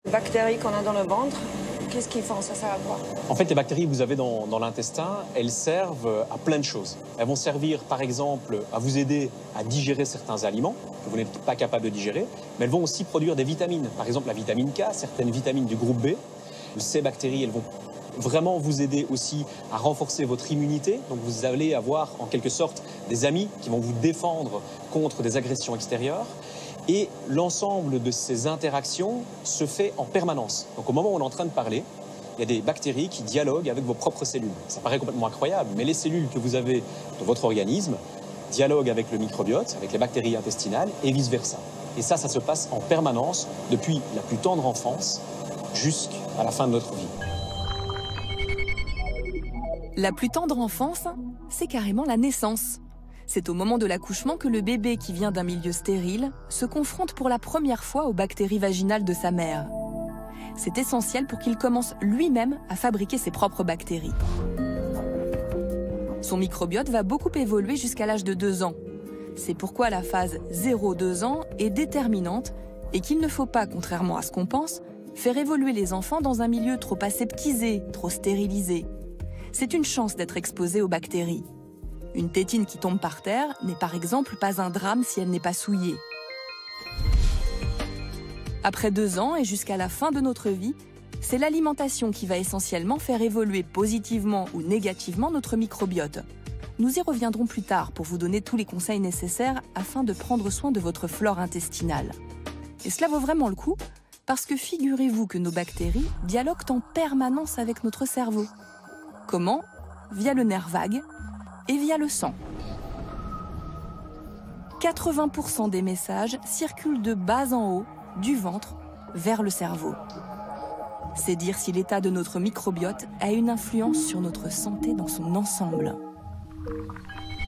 Les bactéries qu'on a dans le ventre, qu'est-ce qu'ils font? Ça sert à quoi? En fait, les bactéries que vous avez dans l'intestin, elles servent à plein de choses. Elles vont servir, par exemple, à vous aider à digérer certains aliments que vous n'êtes pas capable de digérer, mais elles vont aussi produire des vitamines. Par exemple, la vitamine K, certaines vitamines du groupe B. Ces bactéries, elles vont vraiment vous aider aussi à renforcer votre immunité. Donc vous allez avoir en quelque sorte des amis qui vont vous défendre contre des agressions extérieures. Et l'ensemble de ces interactions se fait en permanence. Donc au moment où on est en train de parler, il y a des bactéries qui dialoguent avec vos propres cellules. Ça paraît complètement incroyable, mais les cellules que vous avez de votre organisme dialoguent avec le microbiote, avec les bactéries intestinales et vice-versa. Et ça se passe en permanence depuis la plus tendre enfance jusqu'à la fin de notre vie. La plus tendre enfance, c'est carrément la naissance. C'est au moment de l'accouchement que le bébé qui vient d'un milieu stérile se confronte pour la première fois aux bactéries vaginales de sa mère. C'est essentiel pour qu'il commence lui-même à fabriquer ses propres bactéries. Son microbiote va beaucoup évoluer jusqu'à l'âge de 2 ans. C'est pourquoi la phase 0-2 ans est déterminante et qu'il ne faut pas, contrairement à ce qu'on pense, faire évoluer les enfants dans un milieu trop aseptisé, trop stérilisé. C'est une chance d'être exposé aux bactéries. Une tétine qui tombe par terre n'est par exemple pas un drame si elle n'est pas souillée. Après 2 ans et jusqu'à la fin de notre vie, c'est l'alimentation qui va essentiellement faire évoluer positivement ou négativement notre microbiote. Nous y reviendrons plus tard pour vous donner tous les conseils nécessaires afin de prendre soin de votre flore intestinale. Et cela vaut vraiment le coup parce que figurez-vous que nos bactéries dialoguent en permanence avec notre cerveau. Comment? Via le nerf vague et via le sang. 80% des messages circulent de bas en haut, du ventre, vers le cerveau. C'est dire si l'état de notre microbiote a une influence sur notre santé dans son ensemble.